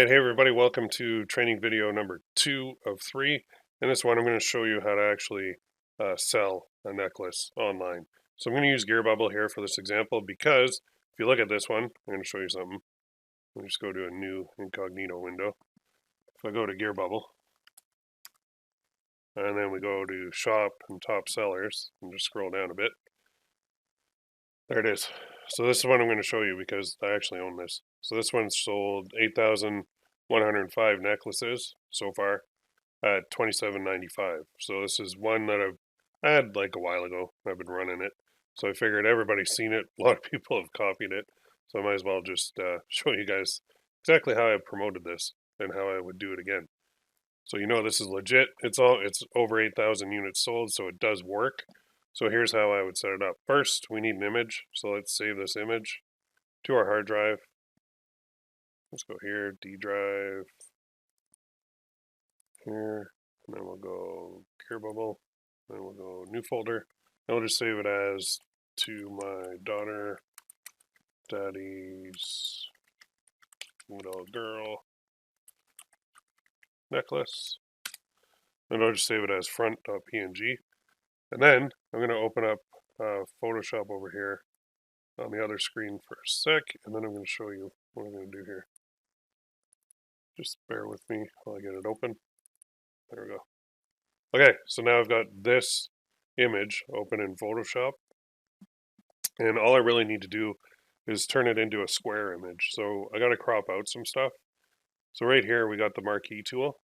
Alright, hey everybody, welcome to training video number 2 of 3. In this one I'm going to show you how to actually sell a necklace online. So I'm going to use Gearbubble here for this example because if you look at this one, I'm going to show you something. Let me just go to a new incognito window. If I go to Gearbubble, and then we go to shop and top sellers, and just scroll down a bit. There it is. So this is what I'm going to show you because I actually own this. So this one's sold 8,105 necklaces so far at $27.95. So this is one that I had like a while ago. I've been running it. So I figured everybody's seen it. A lot of people have copied it. So I might as well just show you guys exactly how I promoted this and how I would do it again. So you know this is legit. It's over 8,000 units sold, so it does work. So here's how I would set it up. First, we need an image. So let's save this image to our hard drive. Let's go here, D drive, here, and then we'll go Gearbubble, then we'll go new folder, and we'll just save it as to my daughter, daddy's little girl necklace, and I'll just save it as front.png. And then I'm going to open up Photoshop over here on the other screen for a sec, and then I'm going to show you what I'm going to do here. Just bear with me while I get it open. There we go. Okay, so now I've got this image open in Photoshop, and all I really need to do is turn it into a square image. So I got to crop out some stuff. So right here we got the marquee tool,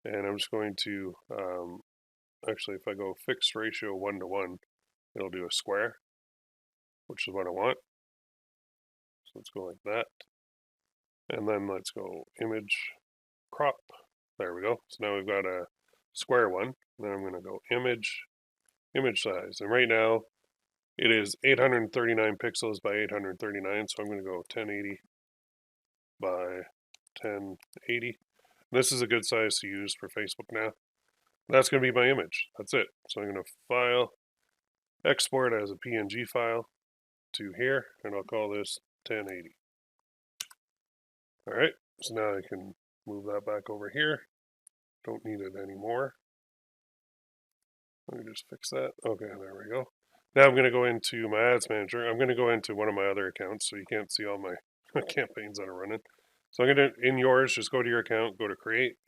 and I'm just going to actually, if I go fixed ratio 1:1, it'll do a square, which is what I want. So let's go like that. And then let's go image crop. There we go. So now we've got a square one. Then I'm going to go image size. And right now it is 839 pixels by 839. So I'm going to go 1080 by 1080. This is a good size to use for Facebook now. That's going to be my image. That's it. So I'm going to file, export as a PNG file to here, and I'll call this 1080. All right, so now I can move that back over here. Don't need it anymore. Let me just fix that. Okay, there we go. Now I'm going to go into my ads manager. I'm going to go into one of my other accounts so you can't see all my campaigns that are running. So I'm going to, in yours, just go to your account, go to create.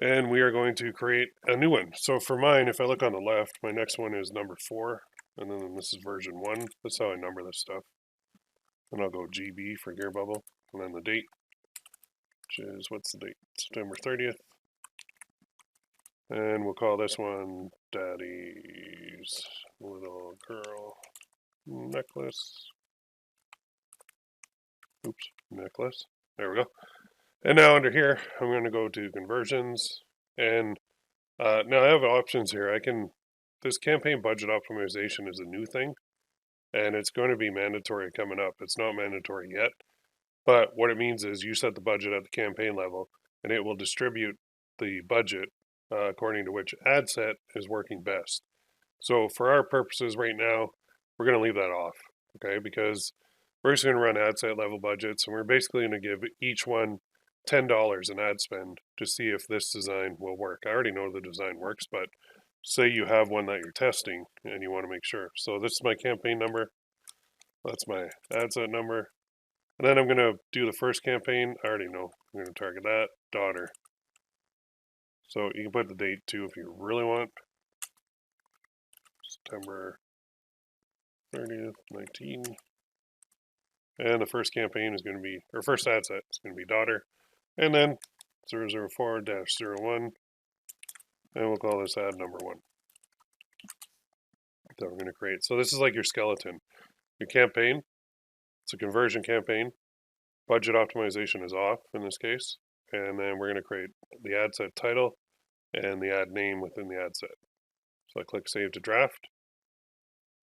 And we are going to create a new one. So for mine, if I look on the left, my next one is number 4. And then this is version 1. That's how I number this stuff. And I'll go GB for Gearbubble. And then the date, which is, what's the date? September 30th. And we'll call this one Daddy's Little Girl Necklace. Oops, necklace. There we go. And now under here, I'm going to go to conversions. And now I have options here. This campaign budget optimization is a new thing. And it's going to be mandatory coming up. It's not mandatory yet. But what it means is you set the budget at the campaign level, and it will distribute the budget according to which ad set is working best. So for our purposes right now, we're going to leave that off, okay? Because we're just going to run ad set level budgets, and we're basically going to give each one $10 in ad spend to see if this design will work. I already know the design works, but say you have one that you're testing and you want to make sure. So this is my campaign number. That's my ad set number. And then I'm going to do the first campaign. I already know. I'm going to target that. Daughter. So you can put the date too if you really want. September 30th, 19. And the first campaign is going to be, or first ad set is going to be daughter. And then 004-01. And we'll call this ad number 1. That we're going to create. So this is like your skeleton. Your campaign. It's a conversion campaign. Budget optimization is off in this case. And then we're going to create the ad set title and the ad name within the ad set. So I click Save to Draft.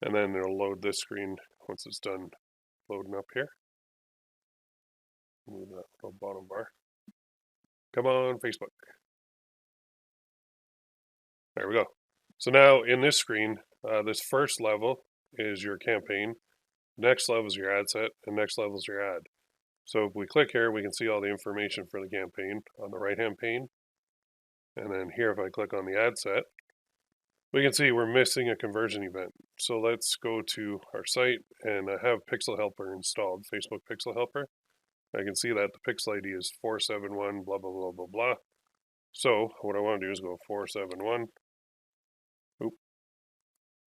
And then it'll load this screen once it's done loading up here. Move that little bottom bar. Come on, Facebook. There we go. So now in this screen, this first level is your campaign. Next level is your ad set, and next level is your ad. So if we click here, we can see all the information for the campaign on the right-hand pane. And then here, if I click on the ad set, we can see we're missing a conversion event. So let's go to our site, and I have Pixel Helper installed, Facebook Pixel Helper. I can see that the pixel ID is 471, blah, blah, blah, blah, blah. So what I want to do is go 471. Oop,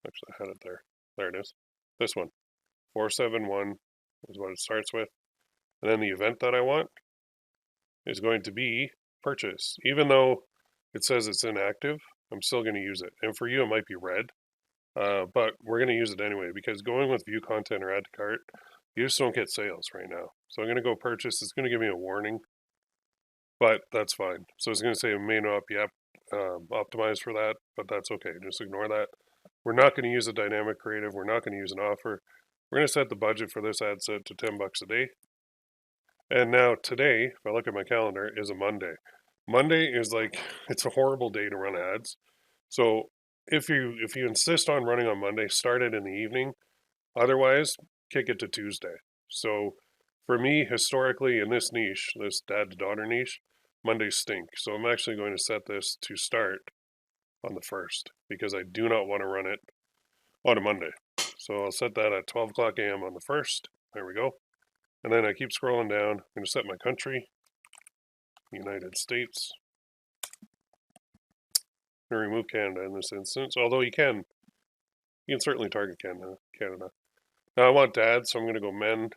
actually I had it there. There it is. This one, 471 is what it starts with. And then the event that I want is going to be purchase. Even though it says it's inactive, I'm still going to use it. And for you, it might be red, but we're going to use it anyway because going with view content or add to cart, you just don't get sales right now. So I'm going to go purchase. It's going to give me a warning, but that's fine. So it's going to say it may not be optimized for that, but that's okay. Just ignore that. We're not going to use a dynamic creative. We're not going to use an offer. We're going to set the budget for this ad set to $10 a day. And now today, if I look at my calendar, is a Monday. Monday is like, it's a horrible day to run ads. So if you insist on running on Monday, start it in the evening. Otherwise, kick it to Tuesday. So for me, historically, in this niche, this dad to daughter niche, Mondays stink. So I'm actually going to set this to start on the 1st because I do not want to run it on a Monday. So I'll set that at 12 o'clock a.m. on the 1st. There we go. And then I keep scrolling down. I'm going to set my country, United States. I'm going to remove Canada in this instance, although you can certainly target Canada. Now I want dads, so I'm going to go men,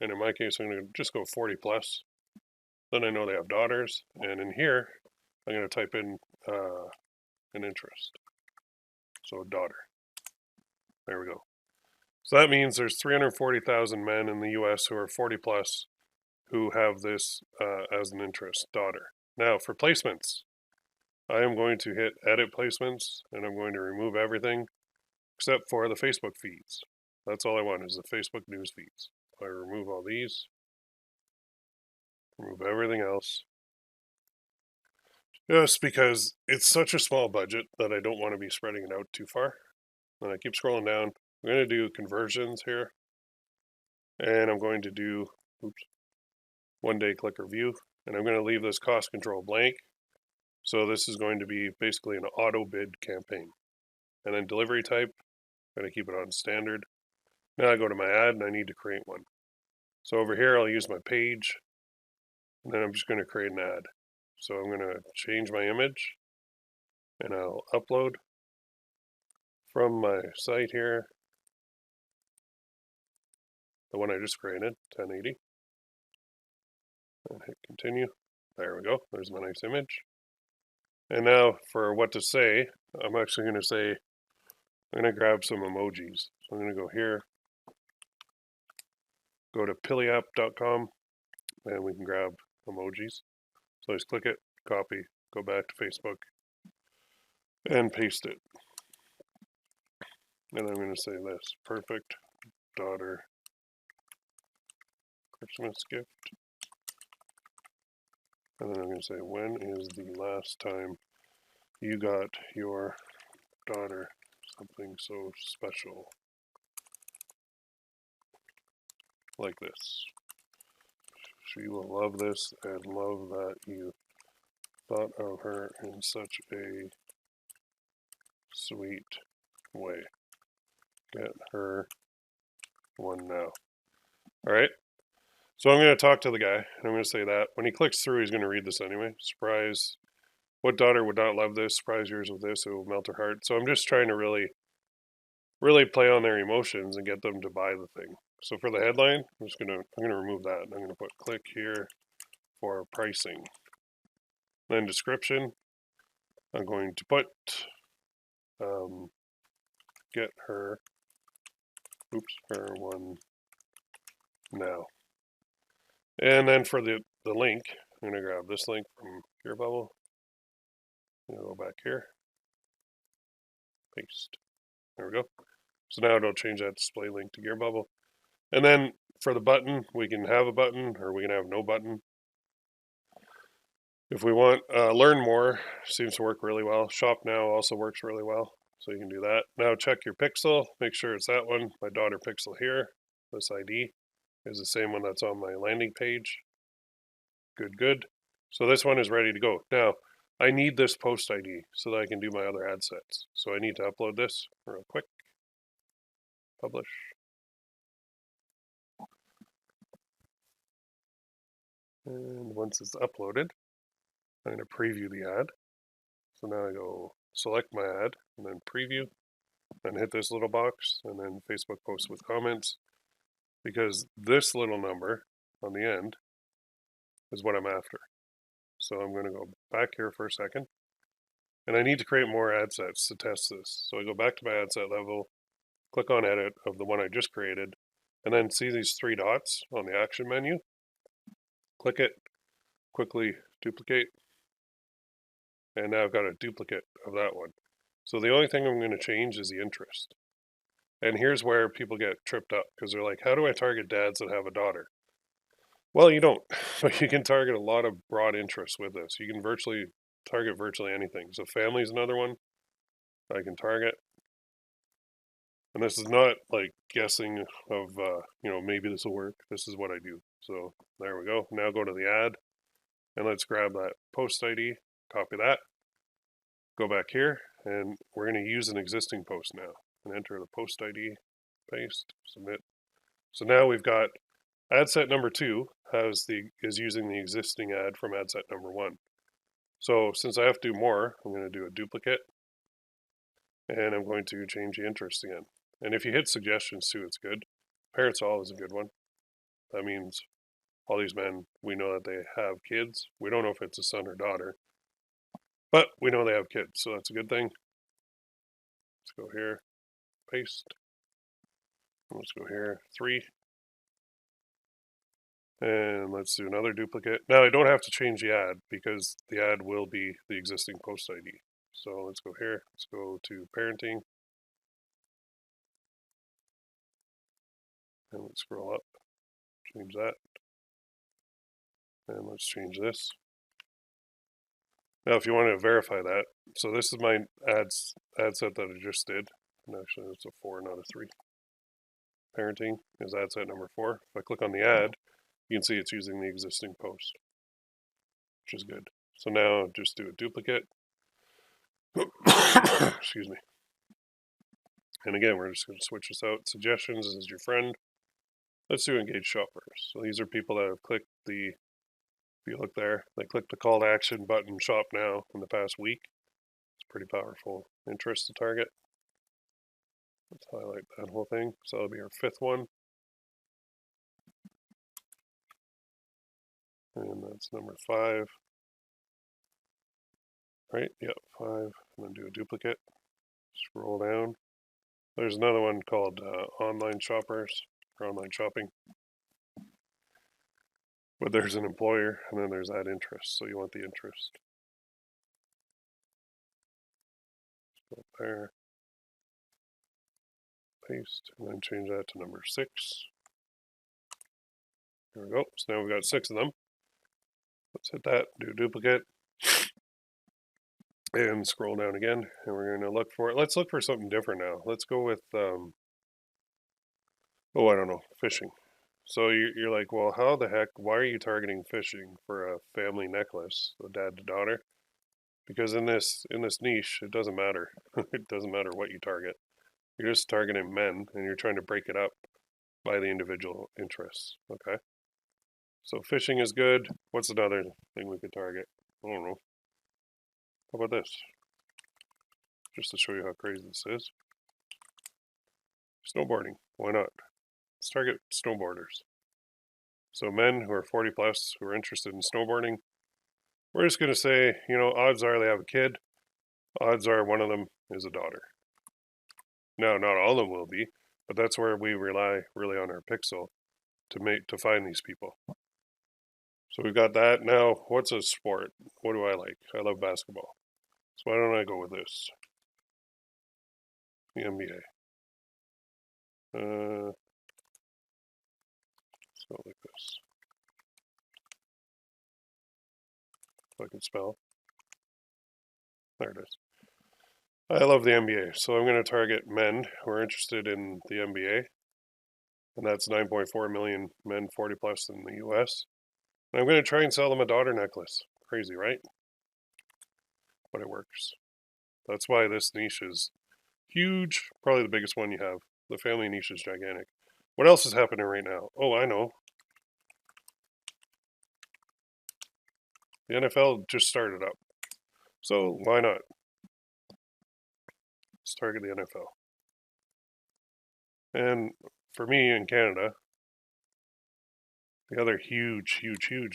and in my case, I'm going to just go 40 plus. Then I know they have daughters, and in here, I'm going to type in an interest. So daughter. There we go. So that means there's 340,000 men in the US who are 40 plus who have this as an interest, daughter. Now for placements, I am going to hit edit placements and I'm going to remove everything except for the Facebook feeds. That's all I want is the Facebook news feeds. I remove all these, remove everything else. Just because it's such a small budget that I don't want to be spreading it out too far. And I keep scrolling down. I'm going to do conversions here. And I'm going to do, one day clicker view. And I'm going to leave this cost control blank. So this is going to be basically an auto bid campaign. And then delivery type, I'm going to keep it on standard. Now I go to my ad and I need to create one. So over here, I'll use my page. And then I'm just going to create an ad. So I'm going to change my image. And I'll upload from my site here, the one I just created, 1080, and hit continue. There we go. There's my nice image. And now for what to say, I'm actually going to say, I'm going to grab some emojis. So I'm going to go here, go to piliapp.com, and we can grab emojis. So I just click it, copy, go back to Facebook, and paste it. And I'm going to say this, perfect daughter Christmas gift. And then I'm going to say, when is the last time you got your daughter something so special like this? She will love this and love that you thought of her in such a sweet way. Get her one now. All right. So I'm going to talk to the guy, and I'm going to say that. When he clicks through, he's going to read this anyway. Surprise. What daughter would not love this? Surprise yours with this. It will melt her heart. So I'm just trying to really play on their emotions and get them to buy the thing. So for the headline, I'm going to remove that. I'm going to put click here for pricing. Then description, I'm going to put get her one now. And then for the link, I'm going to grab this link from GearBubble. I'm going to go back here, paste. There we go. So now it'll change that display link to GearBubble. And then for the button, we can have a button or we can have no button. If we want learn more, seems to work really well. Shop now also works really well. So you can do that. Now check your pixel, make sure it's that one, my daughter pixel here, this ID. is the same one that's on my landing page. Good, good. So this one is ready to go. Now, I need this post ID so that I can do my other ad sets. So I need to upload this real quick. Publish. And once it's uploaded, I'm going to preview the ad. So now I go select my ad and then preview and hit this little box and then Facebook post with comments, because this little number on the end is what I'm after. So I'm going to go back here for a second, and I need to create more ad sets to test this. So I go back to my ad set level, click on edit of the one I just created, and then see these three dots on the action menu. Click it, quickly duplicate, and now I've got a duplicate of that one. So the only thing I'm going to change is the interest. And here's where people get tripped up, because they're like, how do I target dads that have a daughter? Well, you don't, but you can target a lot of broad interests with this. You can target virtually anything. So family is another one I can target. And this is not like guessing of, maybe this will work. This is what I do. So there we go. Now go to the ad and let's grab that post ID, copy that, go back here, and we're going to use an existing post now and enter the post ID, paste, submit. So now we've got ad set number 2 is using the existing ad from ad set number 1. So since I have to do more, I'm going to do a duplicate, and I'm going to change the interest again. And if you hit suggestions too, it's good. Parents all is a good one. That means all these men, we know that they have kids. We don't know if it's a son or daughter, but we know they have kids, so that's a good thing. Let's go here, paste. Let's go here, 3. And let's do another duplicate. Now I don't have to change the ad because the ad will be the existing post ID. So let's go here, let's go to parenting. And let's scroll up, change that. And let's change this. Now if you want to verify that, so this is my ad set that I just did. And actually it's a 4, not a 3. Parenting is ad set number 4. If I click on the ad, you can see it's using the existing post, which is good. So now just do a duplicate. Excuse me. And again, we're just going to switch this out. Suggestions is your friend. Let's do engaged shoppers. So these are people that have clicked if you look there, they clicked the call to action button, shop now, in the past week. It's pretty powerful interest to target. Let's highlight that whole thing. So that'll be our 5th one. And that's number 5. Right, yep, 5. I'm going to do a duplicate. Scroll down. There's another one called online shoppers, or online shopping. But there's an employer, and then there's that interest, so you want the interest. Go up there, paste, and then change that to number 6. There we go. So now we've got 6 of them. Let's hit that, do a duplicate, and scroll down again, and we're going to look for it. Let's look for something different now. Let's go with, I don't know, fishing. So you're like, well, how the heck, why are you targeting fishing for a family necklace, a dad to daughter? Because in this niche, it doesn't matter. It doesn't matter what you target. You're just targeting men, and you're trying to break it up by the individual interests, okay? So fishing is good. What's another thing we could target? I don't know. How about this? Just to show you how crazy this is. Snowboarding, why not? Let's target snowboarders. So men who are 40 plus who are interested in snowboarding, we're just going to say, odds are they have a kid. Odds are one of them is a daughter. Now, not all of them will be, but that's where we rely really on our pixel to find these people. So we've got that. Now, what's a sport? What do I like? I love basketball. So why don't I go with this? The NBA. So like this. If I can spell. There it is. I love the NBA, so I'm going to target men who are interested in the NBA. and that's 9.4 million men 40 plus in the US. And I'm going to try and sell them a daughter necklace. Crazy, right? But it works. That's why this niche is huge, probably the biggest one you have. The family niche is gigantic. What else is happening right now? Oh, I know. The NFL just started up. So why not? Let's target the NFL. And for me in Canada, the other huge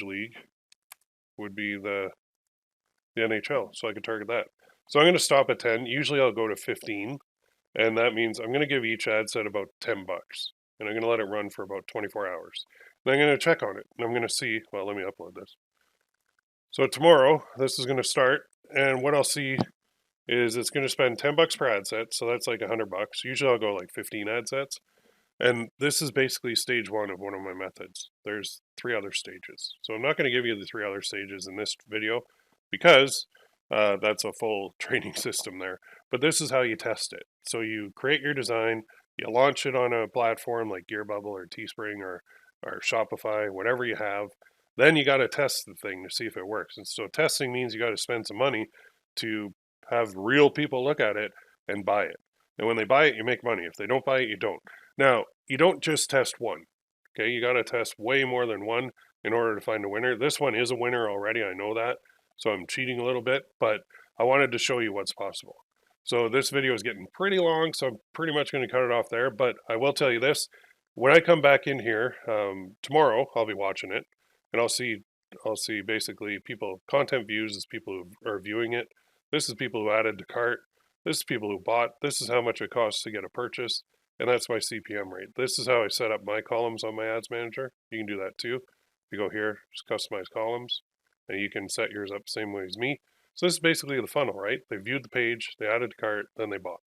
league would be the NHL. So I could target that. So I'm going to stop at 10. Usually I'll go to 15. And that means I'm going to give each ad set about 10 bucks. And I'm going to let it run for about 24 hours. Then I'm going to check on it. And I'm going to see, well, let me upload this. So tomorrow, this is going to start. And what I'll see is it's going to spend 10 bucks per ad set. So that's like 100 bucks. Usually I'll go like 15 ad sets. And this is basically stage one of one of my methods. There's 3 other stages. So I'm not going to give you the 3 other stages in this video because that's a full training system there. But this is how you test it. So you create your design, you launch it on a platform like Gearbubble or Teespring or Shopify, whatever you have. Then you got to test the thing to see if it works. And so testing means you got to spend some money to have real people look at it and buy it. And when they buy it, you make money. If they don't buy it, you don't. Now, you don't just test one. Okay, you got to test way more than one in order to find a winner. This one is a winner already. I know that. So I'm cheating a little bit, but I wanted to show you what's possible. So this video is getting pretty long, so I'm pretty much going to cut it off there. But I will tell you this: when I come back in here tomorrow, I'll be watching it, and I'll see basically people, content views is people who are viewing it. This is people who added to cart. This is people who bought. This is how much it costs to get a purchase, and that's my CPM rate. This is how I set up my columns on my ads manager. You can do that too. You go here, just customize columns, and you can set yours up the same way as me. So this is basically the funnel, right? They viewed the page, they added to cart, then they bought.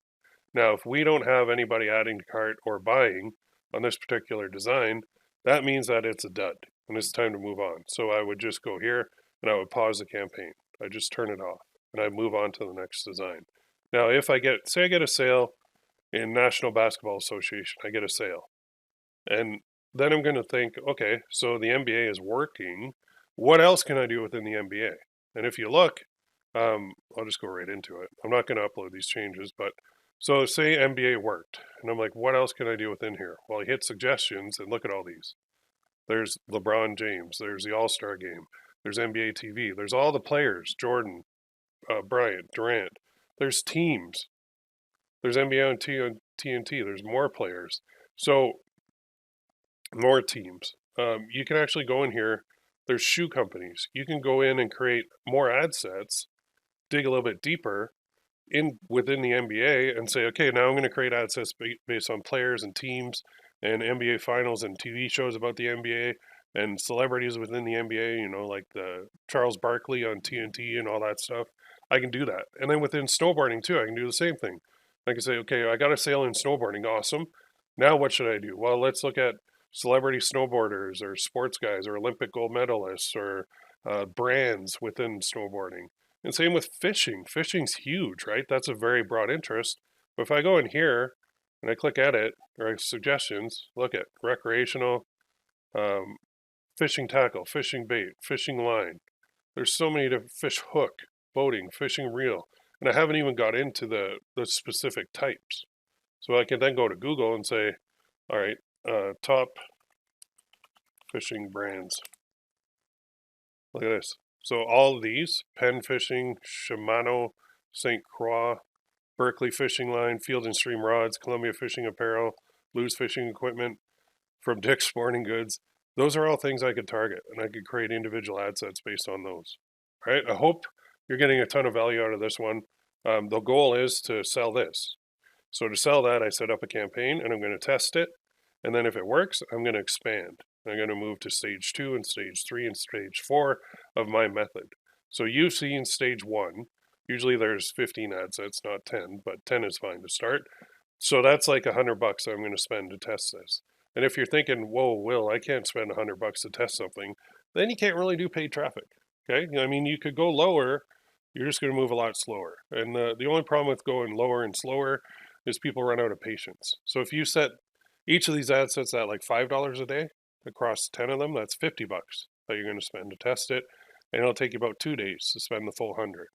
Now, if we don't have anybody adding to cart or buying on this particular design, that means that it's a dud and it's time to move on. So I would just go here and I would pause the campaign. I just turn it off and I move on to the next design. Now, if I get, say I get a sale in National Basketball Association, I get a sale. And then I'm going to think, okay, so the NBA is working. What else can I do within the NBA? And if you look, I'll just go right into it. I'm not going to upload these changes, but so say NBA worked. And I'm like, what else can I do within here? Well, I hit suggestions and look at all these. There's LeBron James. There's the All-Star game. There's NBA TV. There's all the players, Jordan, Bryant, Durant. There's teams. There's NBA on TNT. There's more players. So more teams. You can actually go in here. There's shoe companies. You can go in and create more ad sets, dig a little bit deeper within the NBA and say, okay, now I'm going to create ad sets based on players and teams and NBA finals and TV shows about the NBA and celebrities within the NBA, you know, like the Charles Barkley on TNT and all that stuff. I can do that. And then within snowboarding too, I can do the same thing. I can say, okay, I got a sale in snowboarding. Awesome. Now what should I do? Well, let's look at celebrity snowboarders or sports guys or Olympic gold medalists or brands within snowboarding. And same with fishing. Fishing's huge, right? That's a very broad interest. But if I go in here and I click edit or suggestions, look at recreational, fishing tackle, fishing bait, fishing line. There's so many different fish hook, boating, fishing reel. And I haven't even got into the specific types. So I can then go to Google and say, all right, top fishing brands. Look at this. So all of these, Penn Fishing, Shimano, St. Croix, Berkeley Fishing Line, Field and Stream Rods, Columbia Fishing Apparel, Lew's Fishing Equipment, from Dick's Sporting Goods. Those are all things I could target, and I could create individual ad sets based on those. All right, I hope you're getting a ton of value out of this one. The goal is to sell this. So to sell that, I set up a campaign, and I'm going to test it. And then if it works, I'm going to expand. I'm going to move to stage 2 and stage 3 and stage 4 of my method. So you've seen stage 1. Usually there's 15 ad sets, not 10, but 10 is fine to start. So that's like $100 I'm going to spend to test this. And if you're thinking, whoa, Will, I can't spend $100 to test something, then you can't really do paid traffic. Okay? I mean, you could go lower. You're just going to move a lot slower. And the only problem with going lower and slower is people run out of patience. So if you set Each of these ad sets at like $5 a day across 10 of them. That's $50 that you're going to spend to test it. And it'll take you about 2 days to spend the full 100.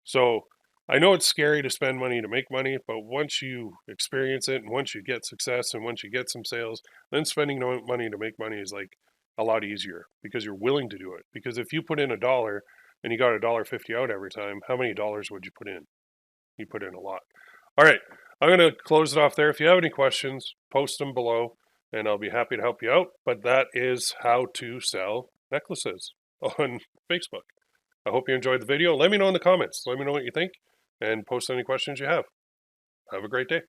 So I know it's scary to spend money to make money, but once you experience it and once you get success and once you get some sales, then spending money to make money is like a lot easier because you're willing to do it. Because if you put in $1 and you got $1.50 out every time, how many dollars would you put in? You put in a lot. All right, I'm going to close it off there. If you have any questions, post them below and I'll be happy to help you out. But that is how to sell necklaces on Facebook. I hope you enjoyed the video. Let me know in the comments. Let me know what you think and post any questions you have. Have a great day.